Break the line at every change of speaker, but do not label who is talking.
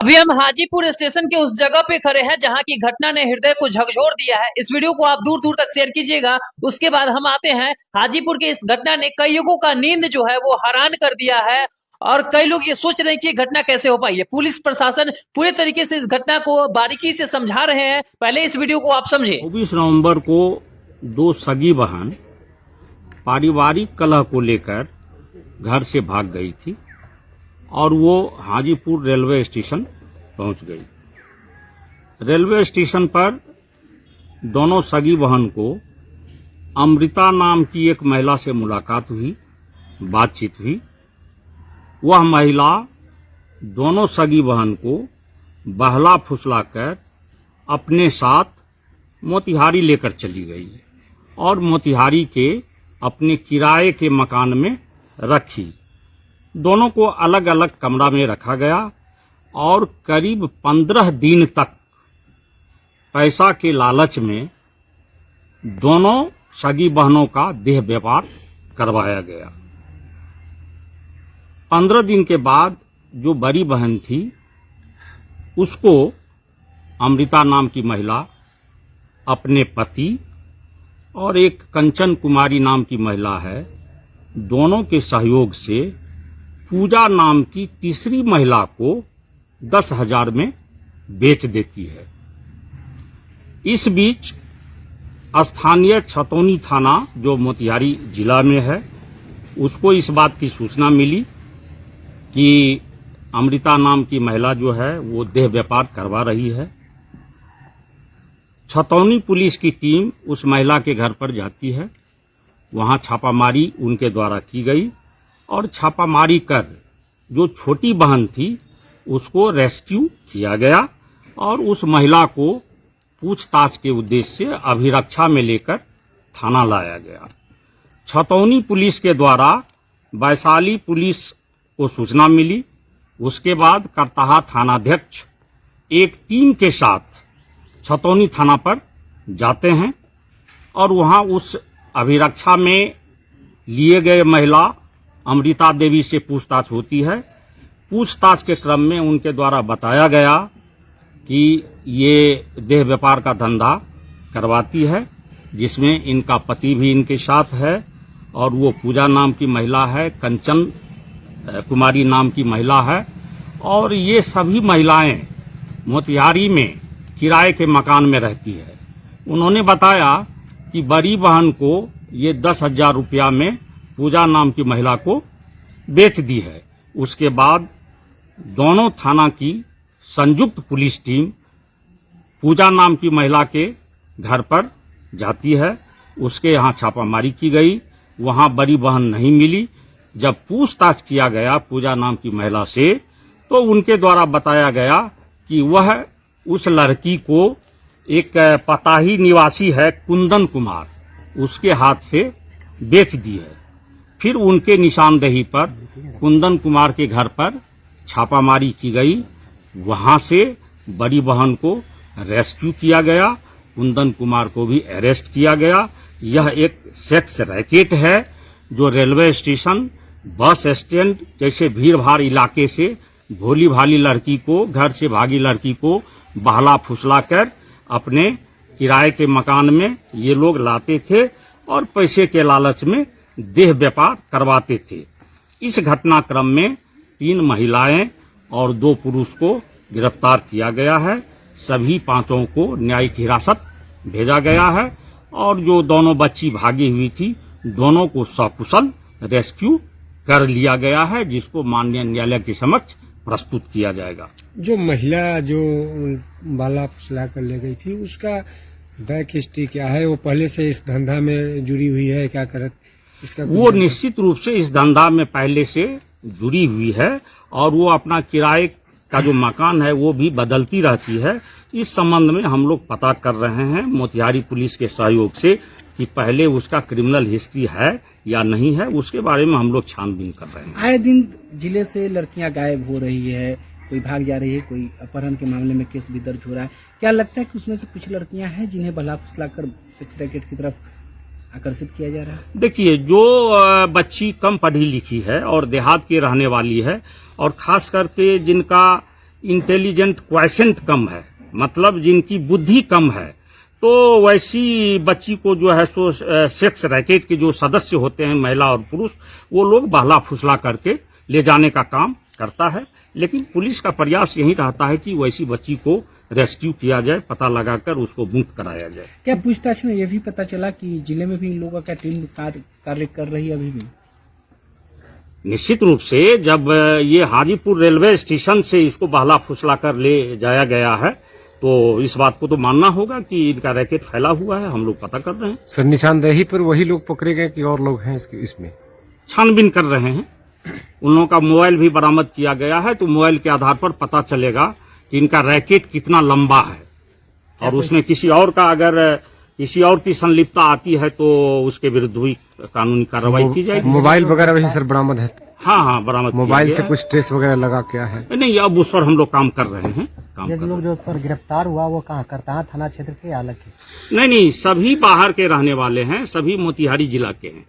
अभी हम हाजीपुर स्टेशन के उस जगह पे खड़े हैं जहां की घटना ने हृदय को झकझोर दिया है। इस वीडियो को आप दूर दूर तक शेयर कीजिएगा। उसके बाद हम आते हैं हाजीपुर के इस घटना ने कई लोगों का नींद जो है वो हरान कर दिया है और कई लोग ये सोच रहे हैं कि ये घटना कैसे हो पाई है। पुलिस प्रशासन पूरे तरीके से इस घटना को बारीकी से समझा रहे हैं। पहले इस वीडियो को आप समझे।
24 नवंबर को दो सगी बहन पारिवारिक कलह को लेकर घर से भाग गई थी और वो हाजीपुर रेलवे स्टेशन पहुंच गई। रेलवे स्टेशन पर दोनों सगी बहन को अमृता नाम की एक महिला से मुलाकात हुई, बातचीत हुई। वह महिला दोनों सगी बहन को बहला फुसलाकर अपने साथ मोतिहारी लेकर चली गई और मोतिहारी के अपने किराए के मकान में रखी। दोनों को अलग अलग कमरा में रखा गया और करीब 15 दिन तक पैसा के लालच में दोनों सगी बहनों का देह व्यापार करवाया गया। 15 दिन के बाद जो बड़ी बहन थी उसको अमृता नाम की महिला अपने पति और एक कंचन कुमारी नाम की महिला है, दोनों के सहयोग से पूजा नाम की तीसरी महिला को 10,000 में बेच देती है। इस बीच स्थानीय छतौनी थाना जो मोतिहारी जिला में है उसको इस बात की सूचना मिली कि अमृता नाम की महिला जो है वो देह व्यापार करवा रही है। छतौनी पुलिस की टीम उस महिला के घर पर जाती है। वहां छापामारी उनके द्वारा की गई और छापामारी कर जो छोटी बहन थी उसको रेस्क्यू किया गया और उस महिला को पूछताछ के उद्देश्य से अभिरक्षा में लेकर थाना लाया गया। छतौनी पुलिस के द्वारा वैशाली पुलिस को सूचना मिली। उसके बाद करताहा थानाध्यक्ष एक टीम के साथ छतौनी थाना पर जाते हैं और वहां उस अभिरक्षा में लिए गए महिला अमृता देवी से पूछताछ होती है। पूछताछ के क्रम में उनके द्वारा बताया गया कि ये देह व्यापार का धंधा करवाती है, जिसमें इनका पति भी इनके साथ है और वो पूजा नाम की महिला है, कंचन कुमारी नाम की महिला है और ये सभी महिलाएं मोतिहारी में किराए के मकान में रहती है। उन्होंने बताया कि बड़ी बहन को ये 10,000 रुपया में पूजा नाम की महिला को बेच दी है। उसके बाद दोनों थाना की संयुक्त पुलिस टीम पूजा नाम की महिला के घर पर जाती है। उसके यहाँ छापामारी की गई, वहां बड़ी बहन नहीं मिली। जब पूछताछ किया गया पूजा नाम की महिला से तो उनके द्वारा बताया गया कि वह उस लड़की को एक पताही निवासी है कुंदन कुमार, उसके हाथ से बेच दी है। फिर उनके निशानदेही पर कुंदन कुमार के घर पर छापामारी की गई। वहां से बड़ी बहन को रेस्क्यू किया गया, कुंदन कुमार को भी अरेस्ट किया गया। यह एक सेक्स रैकेट है जो रेलवे स्टेशन, बस स्टैंड जैसे भीड़ भाड़ इलाके से भोली भाली लड़की को, घर से भागी लड़की को बहला फुसला कर अपने किराए के मकान में ये लोग लाते थे और पैसे के लालच में देह व्यापार करवाते थे। इस घटनाक्रम में 3 महिलाएं और 2 पुरुष को गिरफ्तार किया गया है। सभी 5 को न्यायिक हिरासत भेजा गया है और जो दोनों बच्ची भागी हुई थी दोनों को सकुशल रेस्क्यू कर लिया गया है, जिसको माननीय न्यायालय के समक्ष प्रस्तुत किया जाएगा।
जो महिला जो बाला फुसला कर ले गई थी उसका बैक हिस्ट्री क्या है? वो पहले से इस धंधा में जुड़ी हुई है, क्या करत इसका?
वो निश्चित रूप से इस धंधा में पहले से जुड़ी हुई है और वो अपना किराए का जो मकान है वो भी बदलती रहती है। इस संबंध में हम लोग पता कर रहे हैं मोतिहारी पुलिस के सहयोग से कि पहले उसका क्रिमिनल हिस्ट्री है या नहीं है, उसके बारे में हम लोग छानबीन कर रहे हैं।
आए दिन जिले से लड़कियां गायब हो रही है, कोई भाग जा रही है, कोई अपहरण के मामले में केस भी दर्ज हो रहा है। क्या लगता है कि उसमें से कुछ लड़कियां हैं जिन्हें बहला फुसला कर सेक्स रैकेट की तरफ आकर्षित किया जा रहा है?
देखिए, जो बच्ची कम पढ़ी लिखी है और देहात की रहने वाली है और खास करके जिनका इंटेलिजेंट क्वेश्चंट कम है, मतलब जिनकी बुद्धि कम है, तो वैसी बच्ची को जो है सो सेक्स रैकेट के जो सदस्य होते हैं, महिला और पुरुष, वो लोग बहला फुसला करके ले जाने का काम करता है। लेकिन पुलिस का प्रयास यही रहता है कि वैसी बच्ची को रेस्क्यू किया जाए, पता लगाकर उसको मुक्त कराया जाए।
क्या पूछताछ में ये भी पता चला कि जिले में भी इन लोगों का टीम कार्य कर रही है अभी भी?
निश्चित रूप से जब ये हाजीपुर रेलवे स्टेशन से इसको बहला फुसला कर ले जाया गया है, तो इस बात को तो मानना होगा कि इनका रैकेट फैला हुआ है। हम लोग पता कर रहे हैं।
सर, निशानदेही पर वही लोग पकड़े गए कि और लोग हैं इसमें?
छानबीन कर रहे हैं। उन लोगों का मोबाइल भी बरामद किया गया है, तो मोबाइल के आधार पर पता चलेगा कि इनका रैकेट कितना लंबा है, और उसमें किसी और का अगर किसी और की संलिप्तता आती है तो उसके विरुद्ध भी कानूनी कार्रवाई की जाएगी।
मोबाइल वगैरह भी सर बरामद है?
हाँ, बरामद किया
मोबाइल
गया
से
है।
कुछ ट्रेस वगैरह लगा क्या है?
नहीं, अब उस पर हम लोग काम कर रहे हैं।
लोग जो पर गिरफ्तार हुआ वो कहाँ, करताहा थाना क्षेत्र के अलग के?
नहीं, सभी बाहर के रहने वाले हैं, सभी मोतिहारी जिला के हैं।